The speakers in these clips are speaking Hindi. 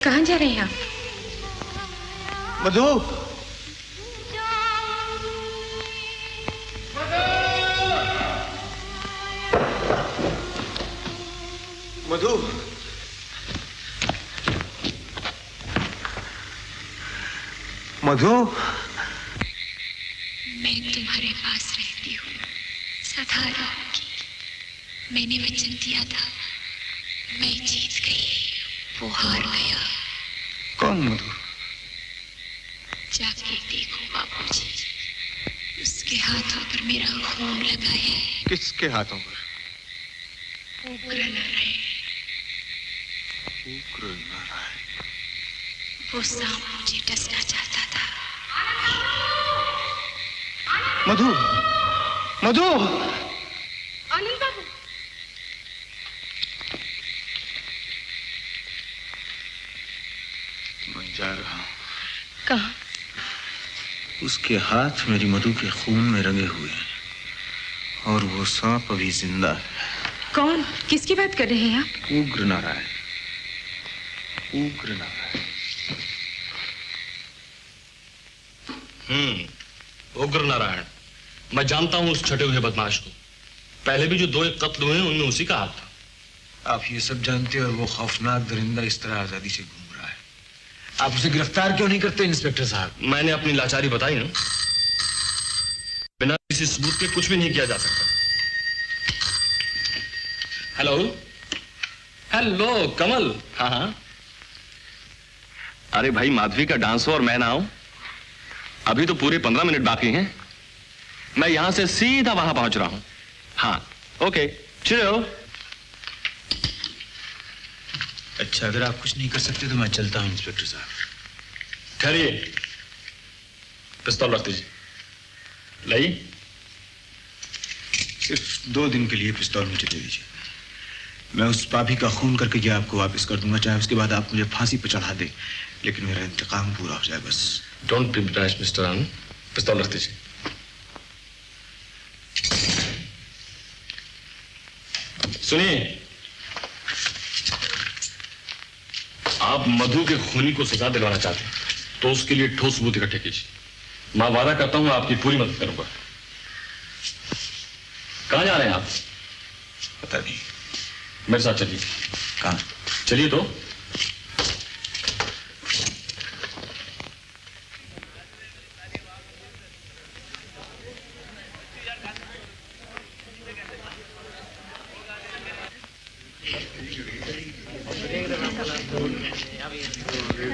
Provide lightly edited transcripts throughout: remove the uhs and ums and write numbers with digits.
कहाँ जा रहे हैं आप? मधु, मधु, मधु, मैं तुम्हारे पास रहती हूँ, सदा रहूंगी। मैंने वचन दिया था, मैं जीत गई, वो हार गया। कौन मधु? जाके देखो बाबूजी, उसके हाथों पर मेरा खून लगा है। किसके हाथों पर? उग्र नारायण। उग्र नारायण। वो सांप मुझे डसना चाहता था। मधु, मधु, आनंद बाबू। मैं जा रहा हूँ। कहाँ? उसके हाथ मेरी मधु के खून में रंगे हुए हैं और वो सांप अभी जिंदा है। कौन? किसकी बात कर रहे हैं आप? उग्र नारायण, उग्र नारायण। उग्र नारायण। मैं जानता हूं उस छटे हुए बदमाश को। पहले भी जो 2-1 कत्ल हुए उनमें उसी का हाथ था। आप ये सब जानते हैं और वो खौफनाक दरिंदा इस तरह आजादी से घूम रहा है। आप उसे गिरफ्तार क्यों नहीं करते इंस्पेक्टर साहब? मैंने अपनी लाचारी बताई ना। बिना किसी सबूत के कुछ भी नहीं किया जा सकता। हेलो, हेलो कमल। हाँ हाँ। अरे भाई, माधवी का डांस हो और मैं ना आऊं? अभी तो पूरे 15 मिनट बाकी हैं। मैं यहां से सीधा वहां पहुंच रहा हूं। हाँ, ओके, चलो। अच्छा, अगर आप कुछ नहीं कर सकते तो मैं चलता हूं इंस्पेक्टर साहब। ठहरिए, पिस्तौल रख दीजिए। लाइए। सिर्फ 2 दिन के लिए पिस्तौल मुझे दे दीजिए। मैं उस पापी का खून करके ये आपको वापस कर दूंगा, चाहे उसके बाद आप मुझे फांसी पर चढ़ा दे, लेकिन मेरा इंतकाम पूरा हो जाए बस। डोंट बी रैश मिस्टर आनंद। पिस्तौल रख दीजिए। सुनिए, आप मधु के खूनी को सजा दिलवाना चाहते हैं तो उसके लिए ठोस सबूत इकट्ठे कीजिए। मैं वादा करता हूं आपकी पूरी मदद करूंगा। कहां जा रहे हैं आप? पता नहीं। मेरे साथ चलिए। कहां? चलिए तो।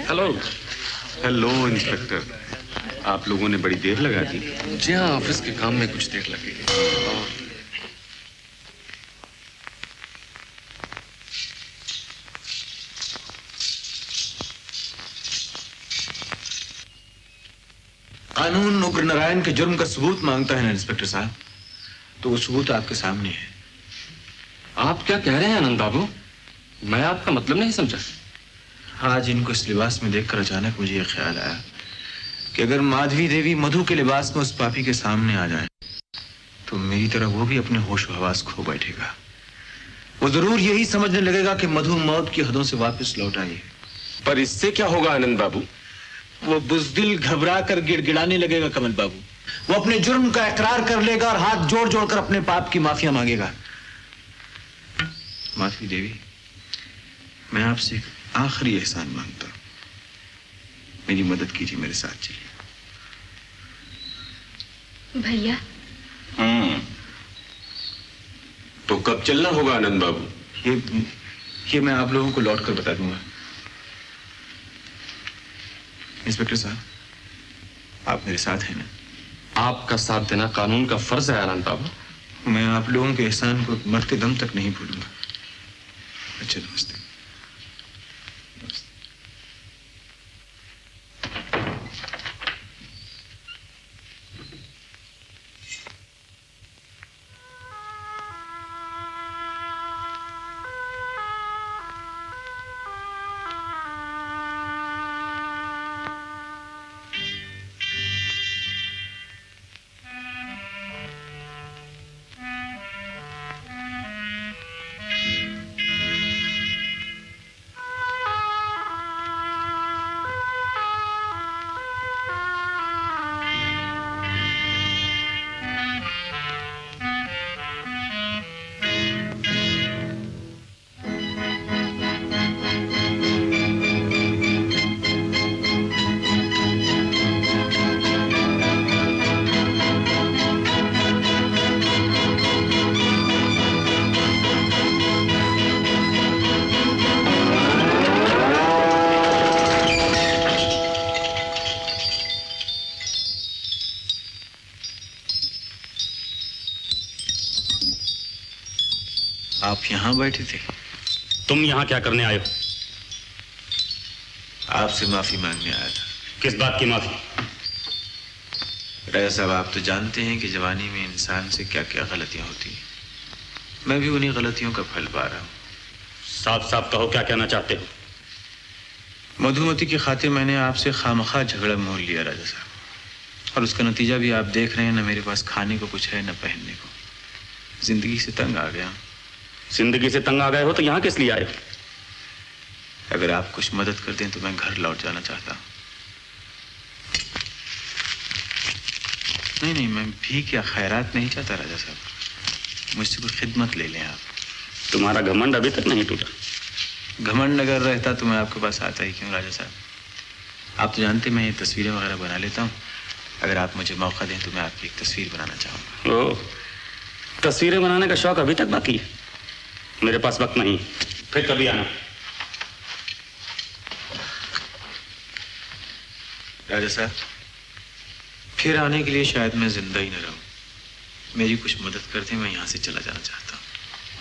हेलो। हेलो इंस्पेक्टर, आप लोगों ने बड़ी देर लगा दी। जी हाँ, ऑफिस के काम में कुछ देर लगी। कानून उग्र नारायण के जुर्म का सबूत मांगता है ना इंस्पेक्टर साहब, तो वो सबूत आपके सामने है। आप क्या कह रहे हैं आनंद बाबू? मैं आपका मतलब नहीं समझा। आज इनको इस लिबास में देखकर अचानक मुझे यह ख्याल आया कि अगर माधवी देवी मधु के लिबास में उस पापी के सामने आ जाए तो मेरी तरह वो भी अपने होश हवास खो बैठेगा। वो जरूर यही समझने लगेगा कि मधु मौत की हदों से वापस लौट आई है। पर इससे क्या होगा आनंद बाबू? वो बुजदिल घबरा कर गिड़गिड़ाने लगेगा कमल बाबू। वो अपने जुर्म का इकरार कर लेगा और हाथ जोड़ जोड़ कर अपने पाप की माफिया मांगेगा। माधवी देवी, मैं आपसे एक आखिरी एहसान मांगता हूं, मेरी मदद कीजिए, मेरे साथ चलिए। भैया। तो कब चलना होगा आनंद बाबू? ये मैं आप लोगों को लौट कर बता दूंगा। इंस्पेक्टर साहब, आप मेरे साथ हैं ना? आपका साथ देना कानून का फर्ज है आनंद बाबू। मैं आप लोगों के एहसान को मरते दम तक नहीं भूलूंगा। अच्छा, नमस्ते। यहाँ बैठे थे? तुम यहाँ क्या करने आए हो? आपसे माफी मांगने आया था। किस बात की माफी? राजा साहब, आप तो जानते हैं कि जवानी में इंसान से क्या क्या गलतियां होती हैं। मैं भी उन्हीं गलतियों का फल पा रहा हूँ। साफ साफ कहो, क्या कहना चाहते हो? मधुमती की खातिर मैंने आपसे खामखा झगड़ा मोल लिया राजा साहब, और उसका नतीजा भी आप देख रहे हैं। न मेरे पास खाने को कुछ है, न पहनने को। जिंदगी से तंग आ गया। जिंदगी से तंग आ गए हो तो यहाँ किस लिए आए हो? अगर आप कुछ मदद कर दें तो मैं घर लौट जाना चाहता हूँ। नहीं, मैं भीख या खैरात नहीं चाहता राजा साहब। मुझसे कोई खिदमत ले लें आप। तुम्हारा घमंड अभी तक नहीं टूटा। घमंड अगर रहता तो मैं आपके पास आता ही क्यों राजा साहब? आप तो जानते मैं ये तस्वीरें वगैरह बना लेता हूँ। अगर आप मुझे मौका दें तो मैं आपकी एक तस्वीर बनाना चाहूँगा। ओह, तस्वीरें बनाने का शौक अभी तक बाकी है? मेरे पास वक्त नहीं, फिर कभी आना। राजा साहब, फिर आने के लिए शायद मैं जिंदा ही न रहूं। मेरी कुछ मदद कर दें, मैं यहाँ से चला जाना चाहता हूँ।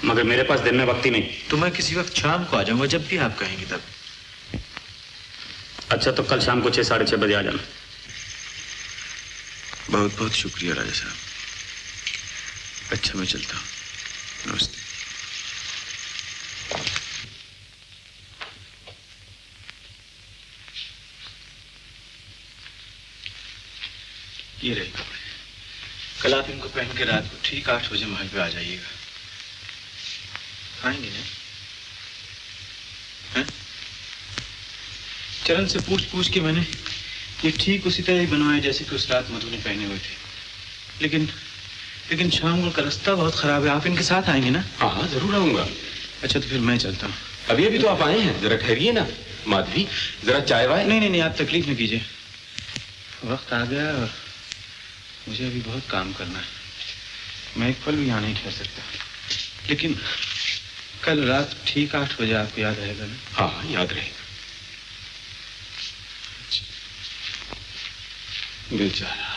मगर मेरे पास दिन में वक्त ही नहीं। तो मैं किसी वक्त शाम को आ जाऊंगा, जब भी आप कहेंगे तब। अच्छा, तो कल शाम को 6, 6:30 बजे आ जाना। बहुत बहुत शुक्रिया राजा साहब। अच्छा, मैं चलता हूँ। नमस्ते। ये रहे कपड़े। कल आप इनको पहन के रात को ठीक 8 बजे महल पे आ जाइएगा। आएंगे ना? हैं? चरण से पूछ के मैंने ये ठीक उसी तरह ही बनवाए जैसे कि उस रात मधु ने पहने हुए थे। लेकिन शाम का रास्ता बहुत खराब है। आप इनके साथ आएंगे ना? हाँ, जरूर आऊंगा। अच्छा, तो फिर मैं चलता हूँ। अभी तो आप आए हैं, जरा ठहरिए ना। माधवी, जरा चाय वाय। नहीं, आप तकलीफ न कीजिए। वक्त आ गया और मुझे अभी बहुत काम करना है। मैं एक पल भी यहाँ नहीं ठहर सकता। लेकिन कल रात ठीक 8 बजे आपको याद रहेगा ना? हाँ, याद रहेगा। बेचारा।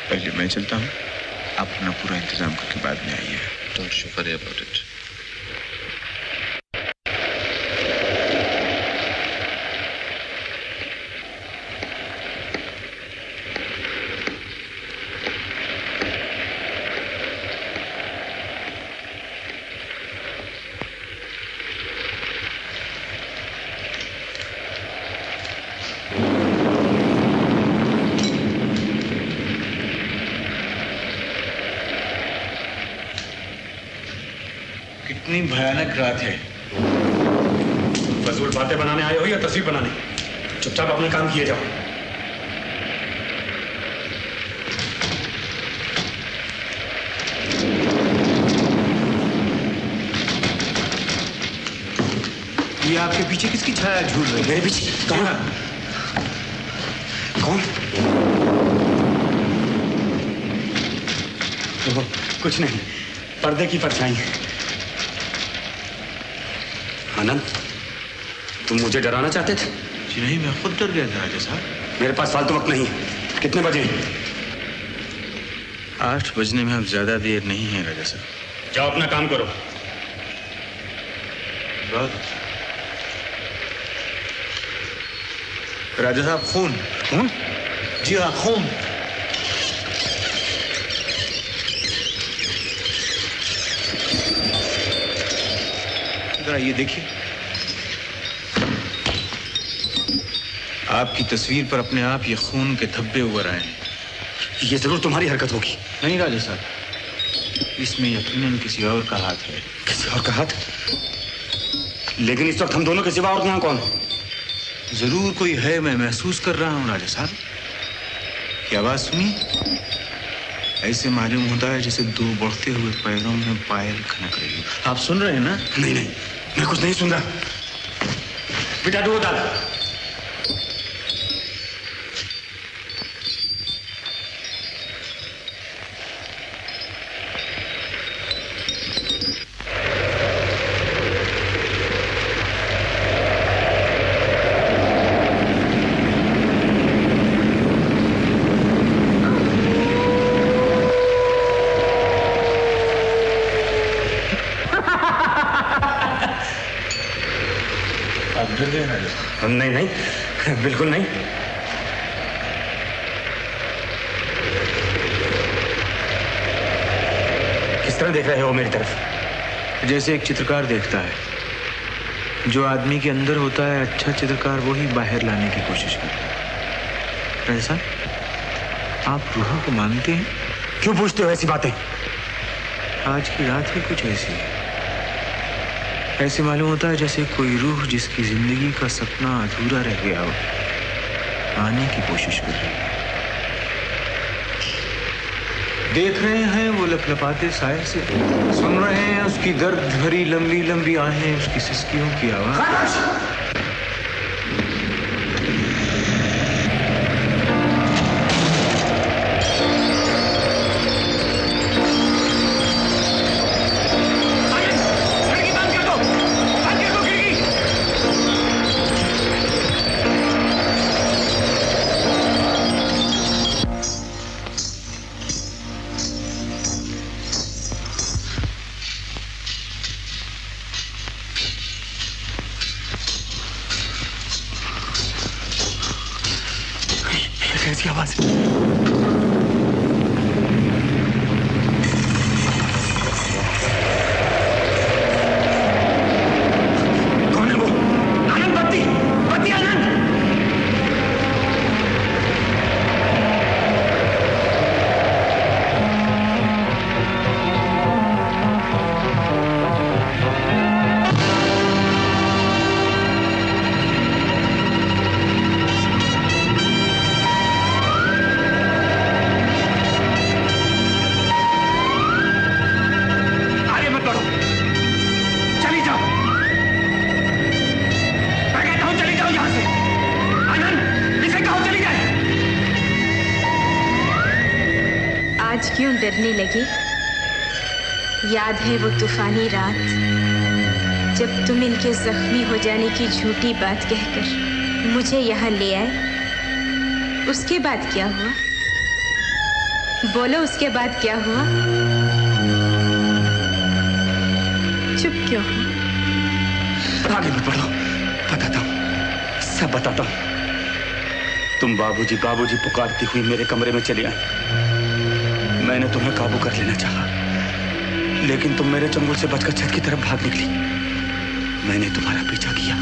पहले मैं चलता हूँ। आप अपना पूरा इंतजाम करके बाद में आइए। Don't you worry about it. कितनी भयानक रात है। फजूल बातें बनाने आए हो या तस्वीर बनाने? चुपचाप अपने काम किए जाओ। ये आपके पीछे किसकी छाया झूल रही है? मेरे पीछे? कहाँ? कौन? ओह, कुछ नहीं, पर्दे की परछाई। आनंद, तुम मुझे डराना चाहते थे? जी नहीं, मैं खुद डर गया था राजा साहब। मेरे पास फालतू वक्त नहीं। कितने बजे? 8 बजने में अब ज्यादा देर नहीं है राजा साहब। जाओ अपना काम करो। बहुत अच्छा। राजा साहब, खून? जी हाँ, खून। जरा ये देखिए। आपकी तस्वीर पर अपने आप ये खून के धब्बे उभर आए हैं। ये जरूर तुम्हारी हरकत होगी। नहीं राजा साहब, इसमें यकीनन किसी और का हाथ है। किसी और का हाथ? लेकिन इस वक्त हम दोनों के सिवा और यहाँ कौन? जरूर कोई है, मैं महसूस कर रहा हूँ राजा साहब। की आवाज सुनी? ऐसे मालूम होता है जैसे 2 बढ़ते हुए पैरों में पायल खनक रही हो। आप सुन रहे हैं ना? नहीं, मैं कुछ नहीं सुन रहा। बेटा दूध डाल। नहीं नहीं, बिल्कुल नहीं। किस तरह देख रहे हो मेरी तरफ? जैसे एक चित्रकार देखता है। जो आदमी के अंदर होता है अच्छा चित्रकार, वो ही बाहर लाने की कोशिश करता है। ऐसा आप रूह को मानते हैं? क्यों पूछते हो ऐसी बातें? आज की रात ही कुछ ऐसी है। ऐसे मालूम होता है जैसे कोई रूह जिसकी जिंदगी का सपना अधूरा रह गया हो, आने की कोशिश कर रही है। देख रहे हैं वो लपलपाते साए से, सुन रहे हैं उसकी दर्द भरी लंबी लंबी आहें, उसकी सिसकियों की आवाज। कैसी आवाज? कौन है वो? आनंद, बत्ती बत्ती, आनंद! आज क्यों डरने लगे? याद है वो तूफानी रात जब तुम इनके जख्मी हो जाने की झूठी बात कहकर मुझे यहाँ ले आए? उसके बाद क्या हुआ? बोलो, उसके बाद क्या हुआ? चुप क्यों हो? आगे मत बढ़ो, बताता हूँ, सब बताता हूँ। तुम बाबूजी बाबूजी पुकारती हुई मेरे कमरे में चली आई। मैंने तुम्हें काबू कर लेना चाहा, लेकिन तुम मेरे चंगुल से बचकर छत की तरफ भाग निकली। मैंने तुम्हारा पीछा किया।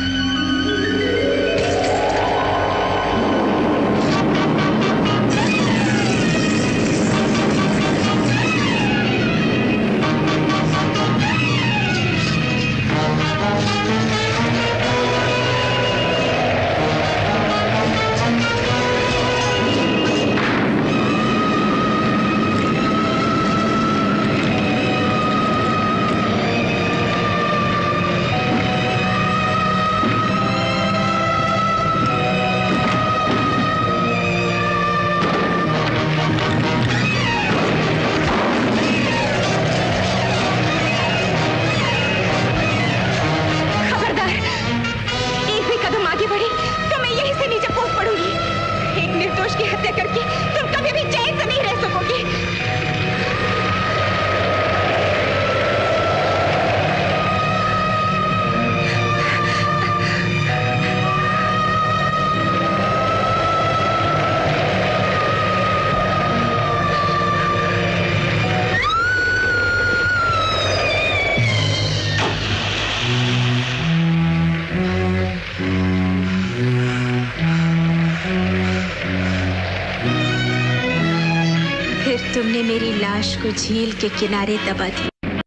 तुमने मेरी लाश को झील के किनारे दबा दिया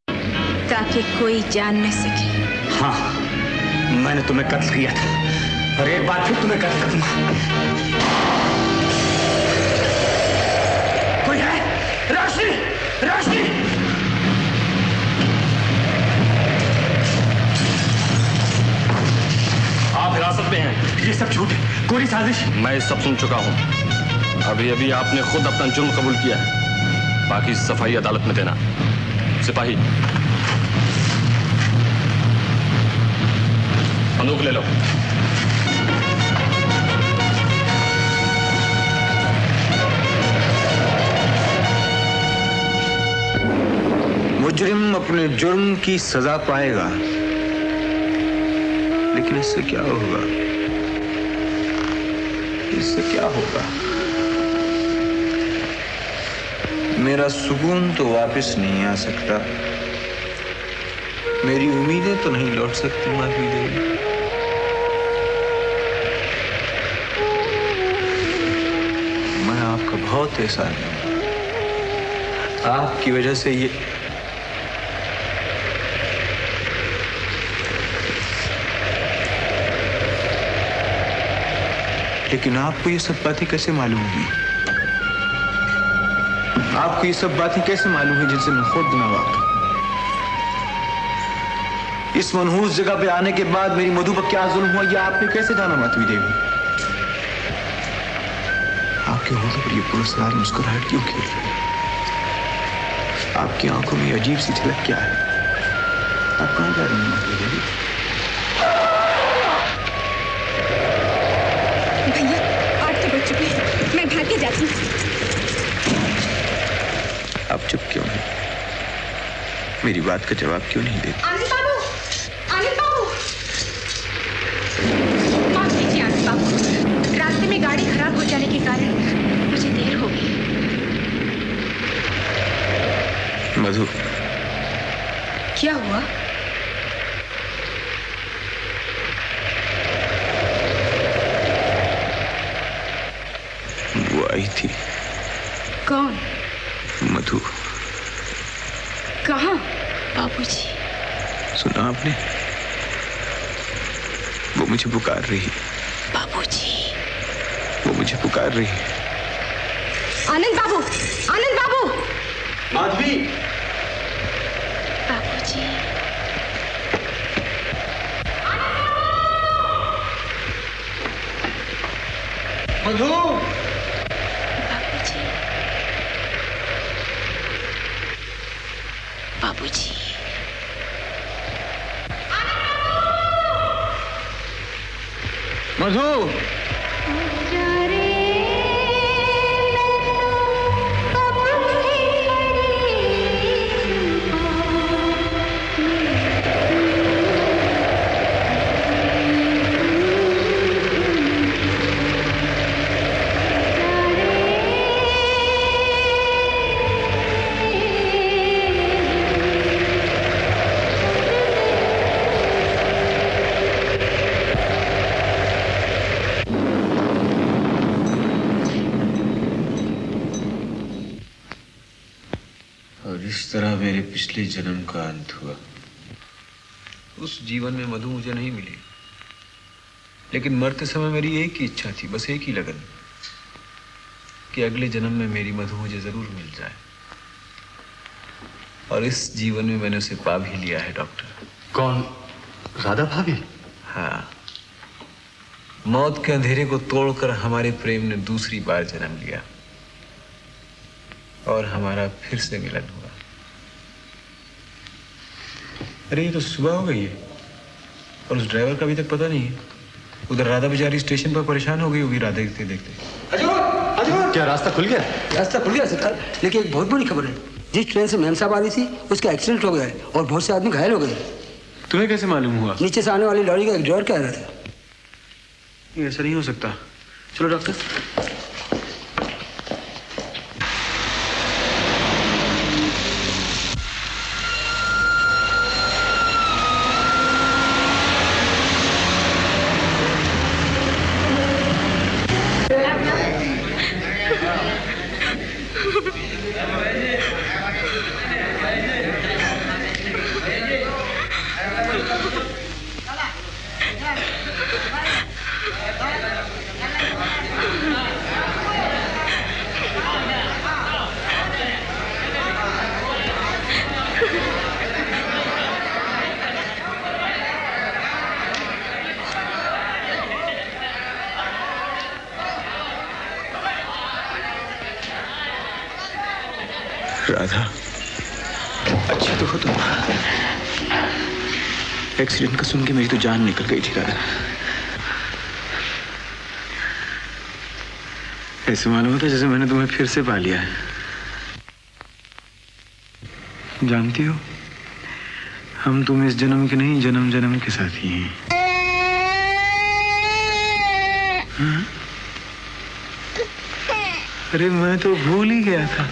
ताकि कोई जान न सके। हाँ, मैंने तुम्हें कत्ल किया था और एक बार फिर तुम्हें कत्ल करूंगा। कोई है? रोशनी, रोशनी! आप हिरासत में हैं। ये सब झूठ है, कोई साजिश। मैं सब सुन चुका हूं। अभी अभी आपने खुद अपना जुर्म कबूल किया है, बाकी सफाई अदालत में देना। सिपाही, बंदूक ले लो। मुजरिम अपने जुर्म की सजा पाएगा, लेकिन इससे क्या होगा? इससे क्या होगा? मेरा सुकून तो वापस नहीं आ सकता, मेरी उम्मीदें तो नहीं लौट सकती माधवी देवी। मैं आपका बहुत एहसान हूं, आपकी वजह से ये लेकिन आपको ये सब बातें कैसे मालूम हुई? आपको ये सब बातें कैसे मालूम हुई जिनसे मैं खुद ना वाकिफ? इस मनहूस जगह पे आने के बाद मेरी मधु पर क्या जुल्म हुआ यह आपने कैसे जाना माधवी देवी? आपके होठों पर ये पुरस्कार मुस्कुराहट क्यों खेल रही है? आपकी आंखों में अजीब सी झलक क्या है? आप कहां जा रही हैं माधवी देवी? भैया 8 तो बज चुके हैं, मैं भाग के जाती हूँ। आप चुप क्यों हैं? मेरी बात का जवाब क्यों नहीं देते? आनंद बाबू, आनंद बाबू, माफ कीजिए आनंद बाबू, रास्ते में गाड़ी खराब हो जाने के कारण मुझे देर हो गई। मधु, क्या हुआ? वो आई थी। कौन? मधु। कहाँ? बाबूजी। सुना आपने? वो मुझे पुकार रही है। बाबूजी। वो मुझे पुकार रही है। आनंद बाबू, आनंद बाबू। माधवी। बाबूजी। मधु। बाबूजी। बाबूजी। मधु। इस तरह मेरे पिछले जन्म का अंत हुआ। उस जीवन में मधु मुझे नहीं मिली, लेकिन मरते समय मेरी एक ही इच्छा थी, बस एक ही लगन, कि अगले जन्म में मेरी मधु मुझे जरूर मिल जाए। और इस जीवन में मैंने उसे पा भी लिया है डॉक्टर। कौन? राधा भाभी? हाँ, मौत के अंधेरे को तोड़कर हमारे प्रेम ने दूसरी बार जन्म लिया और हमारा फिर से मिलन हुआ। अरे ये तो सुबह हो गई है और उस ड्राइवर का अभी तक पता नहीं है। उधर राधा बेचारी स्टेशन पर परेशान हो गई होगी राधा देखते देखते। क्या रास्ता खुल गया? रास्ता खुल गया सरकार, लेकिन एक बहुत बड़ी खबर है। जिस ट्रेन से मेम साहब आ रही थी उसका एक्सीडेंट हो गया है और बहुत से आदमी घायल हो गए। तुम्हें कैसे मालूम हुआ? नीचे से आने वाली लॉरी का एक ड्राइवर कह रहा था। ये ऐसा नहीं हो सकता। चलो डॉक्टर। राधा, अच्छी तो हो तुम। एक्सीडेंट का सुन के मेरी तो जान निकल गई थी राधा। ऐसे मालूम होता जैसे मैंने तुम्हें फिर से पा लिया है। जानती हो, हम तुम इस जन्म के नहीं जन्म जन्म के साथी हैं। हाँ? अरे मैं तो भूल ही गया था।